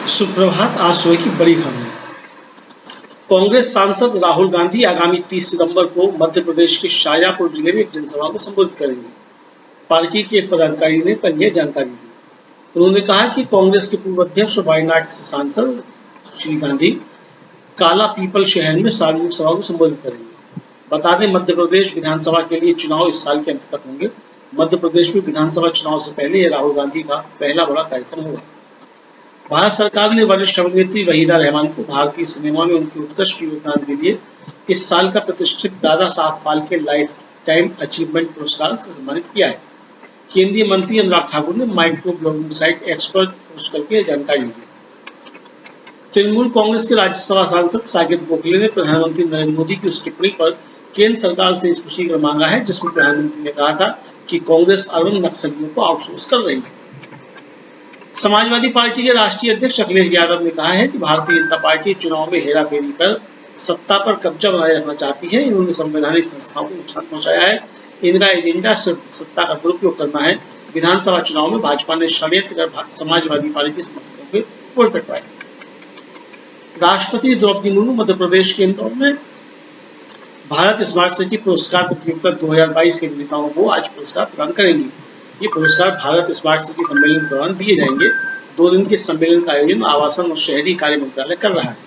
सुप्रभात। आज सुबह की बड़ी खबर। कांग्रेस सांसद राहुल गांधी आगामी 30 सितंबर को मध्य प्रदेश के शाजापुर जिले में एक जनसभा को संबोधित करेंगे। पार्टी के एक पदाधिकारी ने कल यह जानकारी दी। उन्होंने कहा कि कांग्रेस के पूर्व अध्यक्ष और वायनाड से सांसद श्री गांधी काला पीपल शहर में सार्वजनिक सभा को संबोधित करेंगे। बता दें, मध्य प्रदेश विधानसभा के लिए चुनाव इस साल के अंत तक होंगे। मध्य प्रदेश में विधानसभा चुनाव से पहले यह राहुल गांधी का पहला बड़ा कार्यक्रम होगा। भारत सरकार ने वरिष्ठ अभिनेत्री वहीदा रहमान को भारतीय सिनेमा में उनके उत्कृष्ट योगदान के लिए इस साल का प्रतिष्ठित Dada Saheb Phalke life time achievement पुरस्कार से सम्मानित किया है। केंद्रीय मंत्री अनुराग ठाकुर ने माइक्रो ब्लॉगिंग साइट एक्स पर पोस्ट करके जानकारी दी। तृणमूल कांग्रेस के राज्यसभा सांसद साकेत गोखले ने प्रधानमंत्री नरेंद्र मोदी की उस टिप्पणी पर केंद्र सरकार से स्पष्टीकरण मांगा है जिसमें प्रधानमंत्री ने कहा था कि कांग्रेस अरविंद नक्सलियों को आउटसोर्स कर रही है। समाजवादी पार्टी के राष्ट्रीय अध्यक्ष अखिलेश यादव ने कहा है कि भारतीय जनता पार्टी चुनाव में हेराफेरी कर सत्ता पर कब्जा बनाए रखना चाहती है। इन्होंने संवैधानिक संस्थाओं को नुकसान पहुंचाया है। इनका एजेंडा सिर्फ सत्ता का दुरुपयोग करना है। विधानसभा चुनाव में भाजपा ने षड्यंत्र कर समाजवादी पार्टी के समर्थकों के वोट कटवाए। राष्ट्रपति द्रौपदी मुर्मू मध्य प्रदेश के इंदौर में भारत स्मार्ट सिटी पुरस्कार प्रतियोगिता 2022 के विजेताओं को आज पुरस्कार प्रदान करेंगी। ये पुरस्कार भारत स्मार्ट सिटी सम्मेलन के दौरान दिए जाएंगे। 2 दिन के सम्मेलन का आयोजन आवासन और शहरी कार्य मंत्रालय कर रहा है।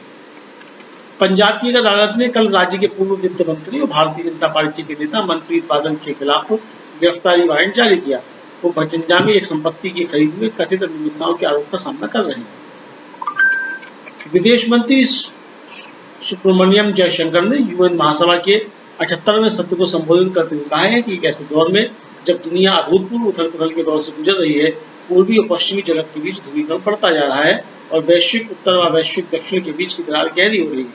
पंजाब की एक अदालत ने कल राज्य के पूर्व वित्त मंत्री और भारतीय जनता पार्टी के नेता मनप्रीत बादल के खिलाफ गिरफ्तारी वारंट जारी किया। वो भटिंडा में एक संपत्ति की खरीद में कथित अनियमितताओं के आरोप का सामना कर रहे हैं। विदेश मंत्री सुब्रमण्यम जयशंकर ने यूएन महासभा के 78वें सत्र को संबोधित करते हुए कहा है कि एक ऐसे दौर में जब दुनिया अभूतपूर्व उथल पुथल के दौर से गुजर रही है, पूर्वी और पश्चिमी जगत के बीच ध्रुवीकरण बढ़ता जा रहा है और वैश्विक उत्तर व वैश्विक दक्षिण के बीच की दरार गहरी हो रही है।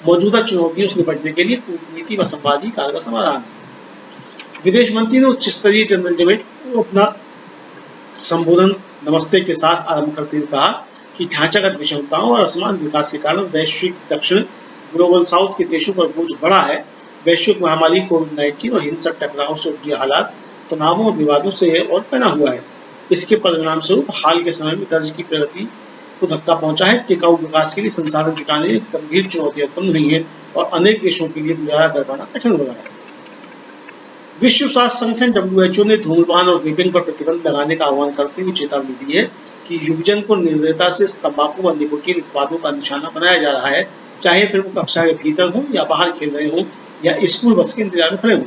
मौजूदा चुनौतियों से निपटने के लिए कूटनीति व संवाद ही कारगर समाधान है। विदेश मंत्री ने उच्च स्तरीय जनरल डिबेट को अपना संबोधन नमस्ते के साथ आरंभ करते हुए कहा कि ढांचागत विषमताओं और असमान विकास के कारण वैश्विक दक्षिण ग्लोबल साउथ के देशों पर बोझ बढ़ा है। वैश्विक महामारी कोविड-19 और हिंसक टकराव से उपजे हालात, तनावों और विवादों से यह और पैना हुआ है। इसके परिणाम स्वरूप हाल के समय में दर्ज की प्रगति को धक्का पहुंचा है। टिकाऊ विकास के लिए संसाधन जुटाने में गंभीर चुनौतियां उत्पन्न हुई है और अनेक देशों के लिए गुजारा कर पाना कठिन हो रहा है। विश्व स्वास्थ्य संगठन WHO ने धूम्रपान और वेपिंग पर प्रतिबंध लगाने का आह्वान करते हुए चेतावनी दी है कि युवजन को निर्दयता से तंबाकू और निकोटीन उत्पादों का निशाना बनाया जा रहा है, चाहे फिर वो कक्षा के भीतर हो या बाहर खेल रहे हो या स्कूल बस के इंतजार में खड़े हो।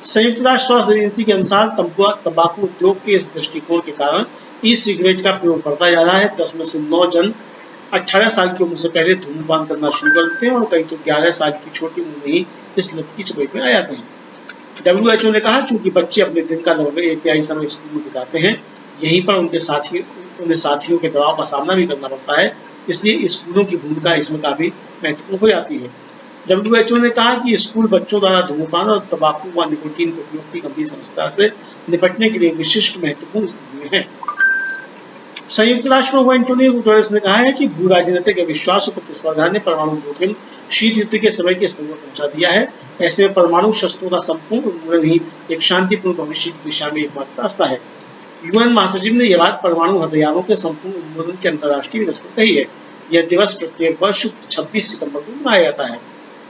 संयुक्त राष्ट्र स्वास्थ्य एजेंसी के अनुसार तंबाकू उद्योग के इस दृष्टिकोण के कारण ई सिगरेट का प्रयोग बढ़ता जा रहा है। 10 में से 9 जन 18 साल की उम्र से पहले धूम्रपान करना शुरू कर देते हैं और कई तो 11 साल की छोटी उम्र में ही इस लत की चपेट में आ जाते हैं। WHO ने कहा, चूंकि बच्चे अपने दिन का लगभग एक तिहाई समय स्कूल में बिताते हैं, यहीं पर उन्हें साथियों के दबाव का सामना भी करना पड़ता है, इसलिए स्कूलों की भूमिका इसमें काफी महत्वपूर्ण हो जाती है। WHO ने कहा कि स्कूल बच्चों द्वारा धूम्रपान और तंबाकू व निकोटीन के उपयोग की गंभीर समस्या से निपटने के लिए विशिष्ट महत्वपूर्ण स्थिति में है। संयुक्त राष्ट्र प्रमुख एंटोनियो गुटेरेस ने कहा है कि भू राजनीतिक अविश्वास और प्रतिस्पर्धा ने परमाणु जोखिम शीत युद्ध के समय के स्तर पर पहुंचा दिया है। ऐसे में परमाणु शस्त्रों का संपूर्ण उन्मूलन ही एक शांतिपूर्ण भविष्य की दिशा में एकमात्र रास्ता है। यूएन महासचिव ने यह बात परमाणु हथियारों के संपूर्ण उन्मूलन के अंतर्राष्ट्रीय दिवस पर कही है। यह दिवस प्रत्येक वर्ष 26 सितंबर को मनाया जाता है।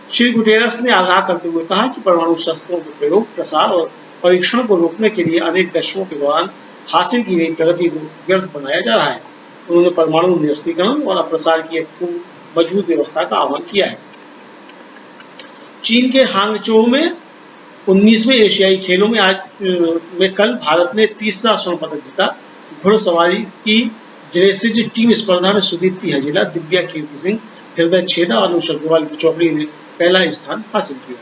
श्री गुटेरेस ने आगाह करते हुए कहा कि परमाणु शस्त्रों के प्रयोग, प्रसार और परीक्षण को रोकने के लिए अनेक दशकों के दौरान हासिल की गई प्रगति को व्यर्थ बनाया जा रहा है। उन्होंने परमाणु निरस्त्रीकरण और अप्रसार की एक मजबूत व्यवस्था का आह्वान किया है। चीन के हांगझोउ में 19वें एशियाई खेलों में कल भारत ने तीसरा स्वर्ण पदक जीता। घुड़सवारी की ड्रेसिज टीम स्पर्धा में सुदीप्ति हजेला, दिव्या कीर्ति सिंह, हृदय छेदा और अनुषा अग्रवाल की चौकड़ी ने पहला स्थान हासिल किया।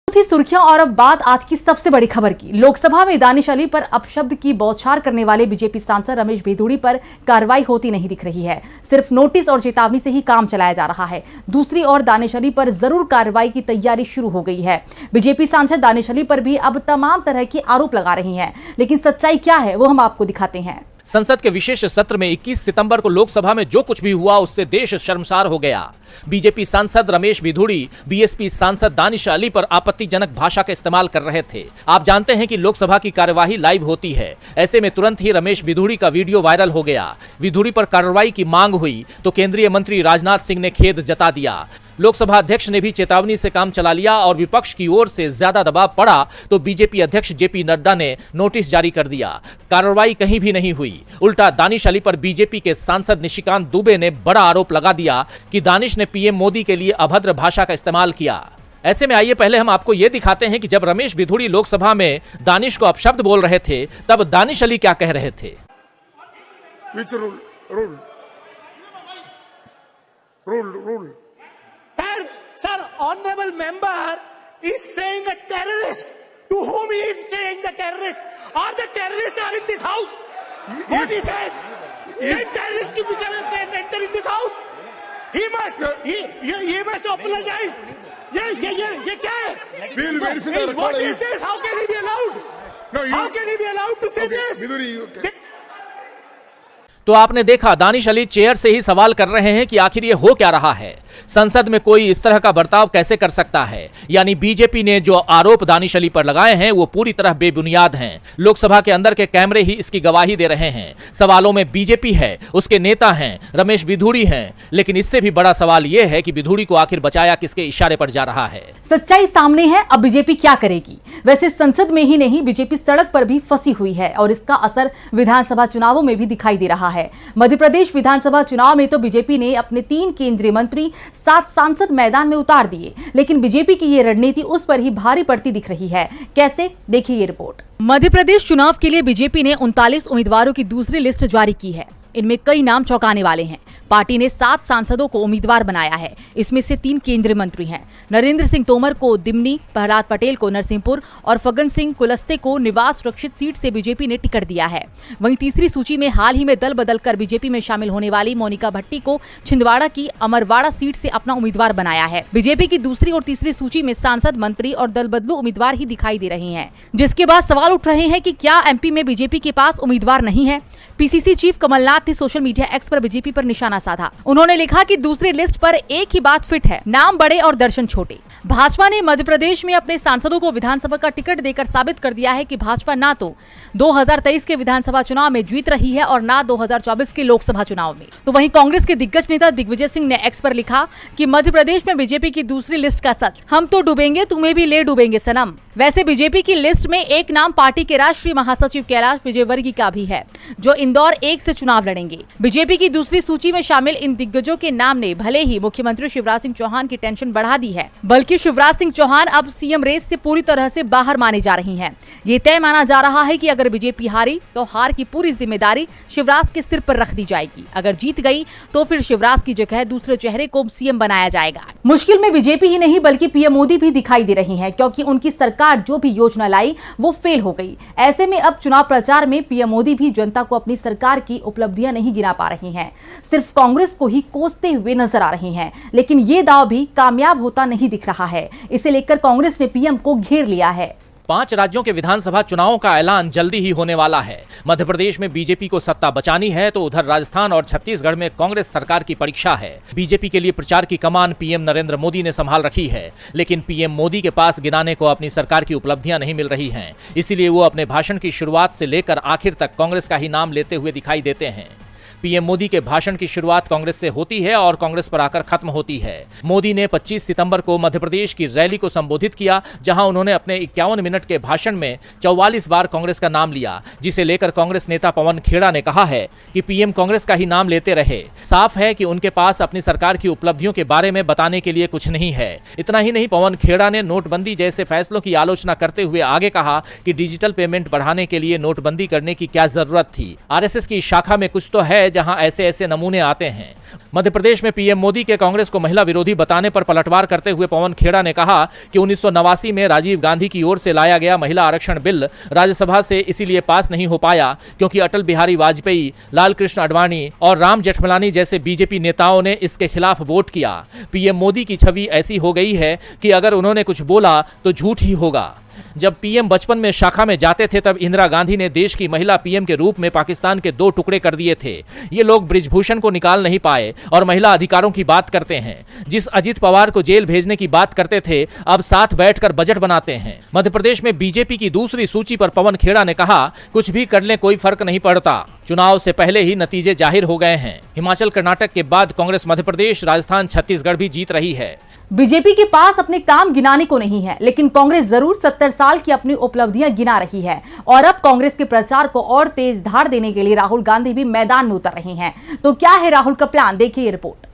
थी सुर्खियां और अब बात आज की सबसे बड़ी खबर की। लोकसभा में दानिश अली पर अपशब्द की बौछार करने वाले बीजेपी सांसद रमेश भेदुड़ी पर कार्रवाई होती नहीं दिख रही है। सिर्फ नोटिस और चेतावनी से ही काम चलाया जा रहा है। दूसरी ओर दानिश अली पर जरूर कार्रवाई की तैयारी शुरू हो गई है। बीजेपी सांसद दानिश अली पर भी अब तमाम तरह के आरोप लगा रही हैं, लेकिन सच्चाई क्या है वो हम आपको दिखाते हैं। संसद के विशेष सत्र में 21 सितंबर को लोकसभा में जो कुछ भी हुआ उससे देश शर्मसार हो गया। बीजेपी सांसद रमेश भिधुड़ी बीएसपी सांसद दानिश अली पर आपत्तिजनक भाषा का इस्तेमाल कर रहे थे। आप जानते हैं कि लोकसभा की कार्यवाही लाइव होती है, ऐसे में तुरंत ही रमेश भिधुड़ी का वीडियो वायरल हो गया। भिधुड़ी पर कार्रवाई की मांग हुई तो केंद्रीय मंत्री राजनाथ सिंह ने खेद जता दिया। लोकसभा अध्यक्ष ने भी चेतावनी से काम चला लिया और विपक्ष की ओर से ज्यादा दबाव पड़ा तो बीजेपी अध्यक्ष जेपी नड्डा ने नोटिस जारी कर दिया। कार्रवाई कहीं भी नहीं हुई, उल्टा दानिश अली पर बीजेपी के सांसद निशिकांत दुबे ने बड़ा आरोप लगा दिया कि दानिश ने पीएम मोदी के लिए अभद्र भाषा का इस्तेमाल किया। ऐसे में आइए पहले हम आपको यह दिखाते हैं कि जब रमेश भिधुड़ी लोकसभा में दानिश को अपशब्द बोल रहे थे तब दानिश अली क्या कह रहे थे। Rule. Sir, honorable member is saying a terrorist. To whom he is saying the terrorist? Are the terrorists are in this house? What he says? If terrorists can enter in this house, he must apologize. ये क्या है? We'll verify the record. What is this? How can he be allowed? No, How can he be allowed to say this? Viduri, तो आपने देखा Danish Ali chair से ही सवाल कर रहे हैं कि आखिर ये हो क्या रहा है। संसद में कोई इस तरह का बर्ताव कैसे कर सकता है। यानी बीजेपी ने जो आरोप दानिश अली पर लगाए हैं वो पूरी तरह बेबुनियाद हैं। लोकसभा के अंदर के कैमरे ही इसकी गवाही दे रहे हैं। सवालों में बीजेपी है, उसके नेता हैं, रमेश भिधुड़ी हैं, लेकिन इससे भी बड़ा सवाल यह है कि भिधुड़ी को आखिर बचाया किसके इशारे पर जा रहा है। सच्चाई सामने है, अब बीजेपी क्या करेगी। वैसे संसद में ही नहीं, बीजेपी सड़क पर भी फंसी हुई है और इसका असर विधानसभा चुनावों में भी दिखाई दे रहा है। मध्य प्रदेश विधानसभा चुनाव में तो बीजेपी ने अपने 3 केंद्रीय मंत्री 7 सांसद मैदान में उतार दिए, लेकिन बीजेपी की ये रणनीति उस पर ही भारी पड़ती दिख रही है। कैसे, देखिए ये रिपोर्ट। मध्य प्रदेश चुनाव के लिए बीजेपी ने 39 उम्मीदवारों की दूसरी लिस्ट जारी की है। इनमें कई नाम चौंकाने वाले हैं। पार्टी ने 7 सांसदों को उम्मीदवार बनाया है। इसमें से 3 केंद्रीय मंत्री हैं। नरेंद्र सिंह तोमर को दिमनी, प्रहलाद पटेल को नरसिंहपुर और फग्गन सिंह कुलस्ते को निवास रक्षित सीट से बीजेपी ने टिकट दिया है। वहीं तीसरी सूची में हाल ही में दल बदलकर बीजेपी में शामिल होने वाली मोनिका भट्टी को छिंदवाड़ा की अमरवाड़ा सीट से अपना उम्मीदवार बनाया है। बीजेपी की दूसरी और तीसरी सूची में सांसद, मंत्री और दल बदलू उम्मीदवार ही दिखाई दे रहे हैं, जिसके बाद सवाल उठ रहे हैं कि क्या एमपी में बीजेपी के पास उम्मीदवार नहीं है। पीसीसी चीफ कमलनाथ ने सोशल मीडिया एक्स पर बीजेपी पर निशाना साधा। उन्होंने लिखा कि दूसरी लिस्ट पर एक ही बात फिट है, नाम बड़े और दर्शन छोटे। भाजपा ने मध्य प्रदेश में अपने सांसदों को विधानसभा का टिकट देकर साबित कर दिया है कि भाजपा ना तो 2023 के विधानसभा चुनाव में जीत रही है और ना 2024 के लोकसभा चुनाव में। तो वहीं कांग्रेस के दिग्गज नेता दिग्विजय सिंह ने एक्स पर लिखा कि मध्य प्रदेश में बीजेपी की दूसरी लिस्ट का सच, हम तो डूबेंगे तुम्हें भी ले डूबेंगे सनम। वैसे बीजेपी की लिस्ट में एक नाम पार्टी के राष्ट्रीय महासचिव कैलाश विजयवर्गीय का भी है, जो इंदौर 1 से चुनाव लड़ेंगे। बीजेपी की दूसरी सूची में शामिल इन दिग्गजों के नाम ने भले ही मुख्यमंत्री शिवराज सिंह चौहान की टेंशन बढ़ा दी है, बल्कि शिवराज सिंह चौहान अब सीएम रेस से पूरी तरह से बाहर माने जा रही हैं। ये तय माना जा रहा है कि अगर बीजेपी हारी तो हार की पूरी जिम्मेदारी शिवराज के सिर पर रख दी जाएगी। अगर जीत गई तो फिर शिवराज की जगह दूसरे चेहरे को सीएम बनाया जाएगा। मुश्किल में बीजेपी ही नहीं बल्कि पीएम मोदी भी दिखाई दे रही है, क्योंकि उनकी सरकार जो भी योजना लाई वो फेल हो गई। ऐसे में अब चुनाव प्रचार में पीएम मोदी भी जनता को अपनी सरकार की उपलब्धियां नहीं गिना पा रही हैं, सिर्फ कांग्रेस को ही कोसते हुए नजर आ रही हैं। लेकिन ये दांव भी कामयाब होता नहीं दिख रहा है। इसे लेकर कांग्रेस ने पीएम को घेर लिया है। 5 राज्यों के विधानसभा चुनावों का ऐलान जल्दी ही होने वाला है। मध्य प्रदेश में बीजेपी को सत्ता बचानी है तो उधर राजस्थान और छत्तीसगढ़ में कांग्रेस सरकार की परीक्षा है। बीजेपी के लिए प्रचार की कमान पीएम नरेंद्र मोदी ने संभाल रखी है, लेकिन पीएम मोदी के पास गिनाने को अपनी सरकार की उपलब्धियां नहीं मिल रही हैं। इसीलिए वो अपने भाषण की शुरुआत से लेकर आखिर तक कांग्रेस का ही नाम लेते हुए दिखाई देते हैं। पीएम मोदी के भाषण की शुरुआत कांग्रेस से होती है और कांग्रेस पर आकर खत्म होती है। मोदी ने 25 सितंबर को मध्य प्रदेश की रैली को संबोधित किया, जहां उन्होंने अपने 51 मिनट के भाषण में 44 बार कांग्रेस का नाम लिया, जिसे लेकर कांग्रेस नेता पवन खेड़ा ने कहा है कि पीएम कांग्रेस का ही नाम लेते रहे। साफ है कि उनके पास अपनी सरकार की उपलब्धियों के बारे में बताने के लिए कुछ नहीं है। इतना ही नहीं, पवन खेड़ा ने नोटबंदी जैसे फैसलों की आलोचना करते हुए आगे कहा कि डिजिटल पेमेंट बढ़ाने के लिए नोटबंदी करने की क्या जरूरत थी। आरएसएस की शाखा में कुछ तो है जहां ऐसे नमूने आते हैं। मध्य प्रदेश में पीएम मोदी के कांग्रेस को महिला विरोधी बताने पर पलटवार करते हुए पवन खेड़ा ने कहा कि 1989 में राजीव गांधी की ओर से लाया गया महिला आरक्षण बिल राज्यसभा से इसीलिए पास नहीं हो पाया क्योंकि अटल बिहारी वाजपेयी, लाल कृष्ण आडवाणी और राम जेठमलानी जैसे बीजेपी नेताओं ने इसके खिलाफ वोट किया। पीएम मोदी की छवि ऐसी हो गई है कि अगर उन्होंने कुछ बोला तो झूठ ही होगा। जब पीएम बचपन में शाखा में जाते थे तब इंदिरा गांधी ने देश की महिला पीएम के रूप में पाकिस्तान के 2 टुकड़े कर दिए थे। ये लोग बृजभूषण को निकाल नहीं पाए और महिला अधिकारों की बात करते हैं। जिस अजित पवार को जेल भेजने की बात करते थे अब साथ बैठकर बजट बनाते हैं। मध्य प्रदेश में बीजेपी की दूसरी सूची पर पवन खेड़ा ने कहा, कुछ भी कर ले कोई फर्क नहीं पड़ता, चुनाव से पहले ही नतीजे जाहिर हो गए हैं। हिमाचल कर्नाटक के बाद कांग्रेस मध्य प्रदेश, राजस्थान, छत्तीसगढ़ भी जीत रही है। बीजेपी के पास अपने काम गिनाने को नहीं है, लेकिन कांग्रेस जरूर 70 साल की अपनी उपलब्धियां गिना रही है और अब कांग्रेस के प्रचार को और तेज धार देने के लिए राहुल गांधी भी मैदान में उतर रहे हैं। तो क्या है राहुल का प्लान, देखिए ये रिपोर्ट।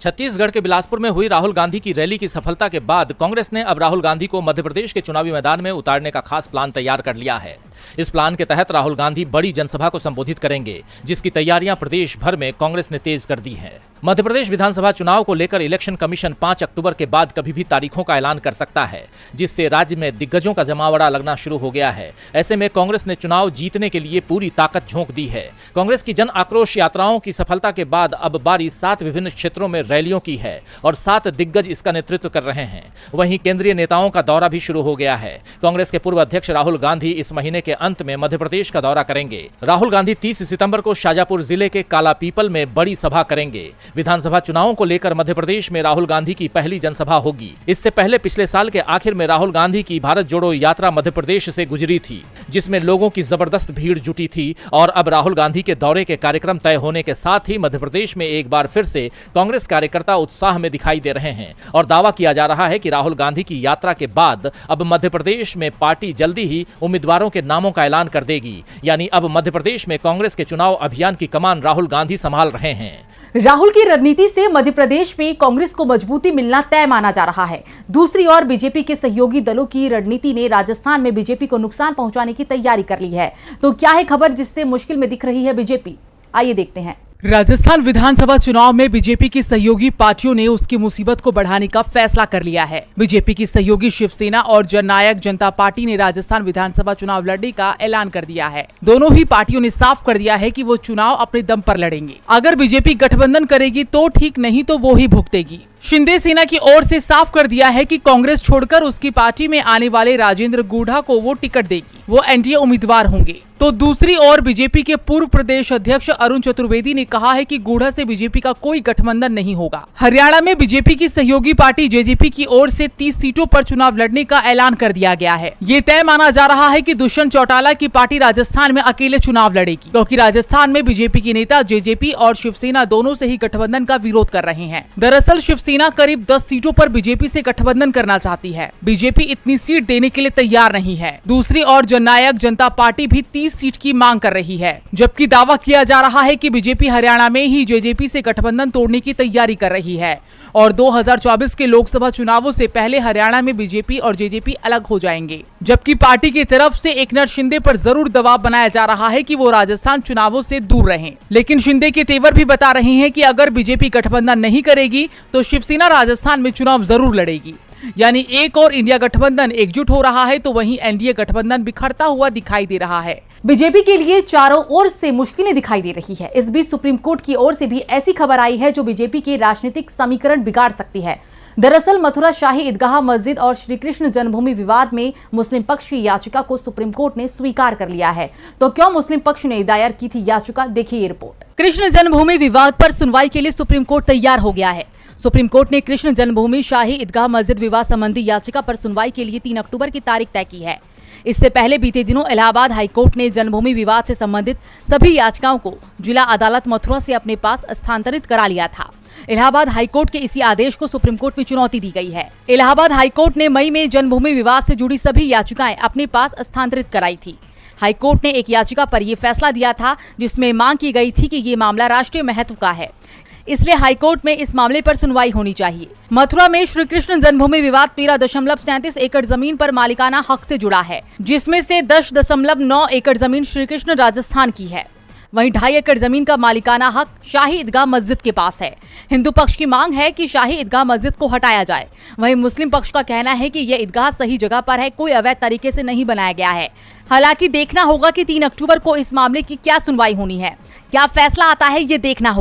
छत्तीसगढ़ के बिलासपुर में हुई राहुल गांधी की रैली की सफलता के बाद कांग्रेस ने अब राहुल गांधी को मध्य प्रदेश के चुनावी मैदान में उतारने का खास प्लान तैयार कर लिया है। इस प्लान के तहत राहुल गांधी बड़ी जनसभा को संबोधित करेंगे, जिसकी तैयारियां प्रदेश भर में कांग्रेस ने तेज कर दी है। मध्य प्रदेश विधानसभा चुनाव को लेकर इलेक्शन कमीशन 5 अक्टूबर के बाद कभी भी तारीखों का ऐलान कर सकता है, जिससे राज्य में दिग्गजों का जमावड़ा लगना शुरू हो गया है। ऐसे में कांग्रेस ने चुनाव जीतने के लिए पूरी ताकत झोंक दी है। कांग्रेस की जन आक्रोश यात्राओं की सफलता के बाद अब बारी 7 विभिन्न क्षेत्रों में रैलियों की है और 7 दिग्गज इसका नेतृत्व कर रहे हैं। वहीं केंद्रीय नेताओं का दौरा भी शुरू हो गया है। कांग्रेस के पूर्व अध्यक्ष राहुल गांधी इस महीने के अंत में मध्य प्रदेश का दौरा करेंगे। राहुल गांधी 30 सितंबर को शाजापुर जिले के कालापीपल में बड़ी सभा करेंगे। विधानसभा चुनावों को लेकर मध्य प्रदेश में राहुल गांधी की पहली जनसभा होगी। इससे पहले पिछले साल के आखिर में राहुल गांधी की भारत जोड़ो यात्रा मध्य प्रदेश से गुजरी थी, जिसमें लोगों की जबरदस्त भीड़ जुटी थी और अब राहुल गांधी के दौरे के कार्यक्रम तय होने के साथ ही मध्य प्रदेश में एक बार फिर से कांग्रेस कार्यकर्ता उत्साह में दिखाई दे रहे हैं और दावा किया जा रहा है कि राहुल गांधी की यात्रा के बाद अब मध्य प्रदेश में पार्टी जल्दी ही उम्मीदवारों के नामों का ऐलान कर देगी। यानी अब मध्य प्रदेश में कांग्रेस के चुनाव अभियान की कमान राहुल गांधी संभाल रहे हैं। राहुल की रणनीति से मध्य प्रदेश में कांग्रेस को मजबूती मिलना तय माना जा रहा है। दूसरी ओर बीजेपी के सहयोगी दलों की रणनीति ने राजस्थान में बीजेपी को नुकसान पहुंचाने की तैयारी कर ली है। तो क्या है खबर जिससे मुश्किल में दिख रही है बीजेपी, आइए देखते हैं। राजस्थान विधानसभा चुनाव में बीजेपी की सहयोगी पार्टियों ने उसकी मुसीबत को बढ़ाने का फैसला कर लिया है। बीजेपी की सहयोगी शिवसेना और जननायक जनता पार्टी ने राजस्थान विधानसभा चुनाव लड़ने का ऐलान कर दिया है। दोनों ही पार्टियों ने साफ कर दिया है कि वो चुनाव अपने दम पर लड़ेंगे। अगर बीजेपी गठबंधन करेगी तो ठीक, नहीं तो वो ही भुगतेगी। शिंदे सेना की ओर से साफ कर दिया है कि कांग्रेस छोड़कर उसकी पार्टी में आने वाले राजेंद्र गूढ़ा को वो टिकट देगी, वो एनडीए उम्मीदवार होंगे। तो दूसरी ओर बीजेपी के पूर्व प्रदेश अध्यक्ष अरुण चतुर्वेदी ने कहा है कि गूढ़ा से बीजेपी का कोई गठबंधन नहीं होगा। हरियाणा में बीजेपी की सहयोगी पार्टी जेजेपी की ओर से 30 सीटों पर चुनाव लड़ने का ऐलान कर दिया गया है। ये तय माना जा रहा है कि दुष्यंत चौटाला की पार्टी राजस्थान में अकेले चुनाव लड़ेगी, क्योंकि राजस्थान में बीजेपी के नेता जेजेपी और शिवसेना दोनों से ही गठबंधन का विरोध कर रहे हैं। दरअसल शिवसेना करीब 10 सीटों पर बीजेपी से गठबंधन करना चाहती है। बीजेपी इतनी सीट देने के लिए तैयार नहीं है। दूसरी ओर जननायक जनता पार्टी भी 30 सीट की मांग कर रही है, जबकि दावा किया जा रहा है कि बीजेपी हरियाणा में ही जेजेपी से गठबंधन तोड़ने की तैयारी कर रही है और 2024 के लोकसभा चुनावों से पहले हरियाणा में बीजेपी और जेजेपी अलग हो जाएंगे। जबकि पार्टी की तरफ से एकनाथ शिंदे पर जरूर दबाव बनाया जा रहा है कि वो राजस्थान चुनावों से दूर रहें। लेकिन शिंदे के तेवर भी बता रहे हैं कि अगर बीजेपी गठबंधन नहीं करेगी तो शिवसेना राजस्थान में चुनाव जरूर लड़ेगी। यानी एक और इंडिया गठबंधन एकजुट हो रहा है तो वहीं एनडीए गठबंधन बिखरता हुआ दिखाई दे रहा है। बीजेपी के लिए चारों ओर से मुश्किलें दिखाई दे रही है। इस बीच सुप्रीम कोर्ट की ओर से भी ऐसी खबर आई है जो बीजेपी के राजनीतिक समीकरण बिगाड़ सकती है। दरअसल मथुरा शाही ईदगाह मस्जिद और श्री कृष्ण जन्मभूमि विवाद में मुस्लिम पक्ष की याचिका को सुप्रीम कोर्ट ने स्वीकार कर लिया है। तो क्यों मुस्लिम पक्ष ने दायर की थी याचिका, देखिए ये रिपोर्ट। कृष्ण जन्मभूमि विवाद पर सुनवाई के लिए सुप्रीम कोर्ट तैयार हो गया है। सुप्रीम कोर्ट ने कृष्ण जन्मभूमि शाही ईदगाह मस्जिद विवाद संबंधी याचिका पर सुनवाई के लिए 3 अक्टूबर की तारीख तय की है। इससे पहले बीते दिनों इलाहाबाद हाईकोर्ट ने जन्मभूमि विवाद से संबंधित सभी याचिकाओं को जिला अदालत मथुरा से अपने पास स्थानांतरित करा लिया था। इलाहाबाद हाईकोर्ट के इसी आदेश को सुप्रीम कोर्ट में चुनौती दी गई है। इलाहाबाद हाईकोर्ट ने मई में जन्मभूमि विवाद से जुड़ी सभी याचिकाएं अपने पास स्थानांतरित कराई थी। हाईकोर्ट ने एक याचिका पर यह फैसला दिया था जिसमें मांग की गई थी कि ये मामला राष्ट्रीय महत्व का है, इसलिए हाईकोर्ट में इस मामले पर सुनवाई होनी चाहिए। मथुरा में श्री कृष्ण जन्मभूमि विवाद 13.37 एकड़ जमीन पर मालिकाना हक से जुड़ा है, जिसमें से 10.9 एकड़ जमीन श्री कृष्ण राजस्थान की है। वहीं 2.5 एकड़ जमीन का मालिकाना हक शाही ईदगाह मस्जिद के पास है। हिंदू पक्ष की मांग है कि शाही ईदगाह मस्जिद को हटाया जाए। वहीं मुस्लिम पक्ष का कहना है कि यह ईदगाह सही जगह पर है, कोई अवैध तरीके से नहीं बनाया गया है। हालांकि देखना होगा कि 3 अक्टूबर को इस मामले की क्या सुनवाई होनी है, क्या फैसला आता है, ये देखना होगा।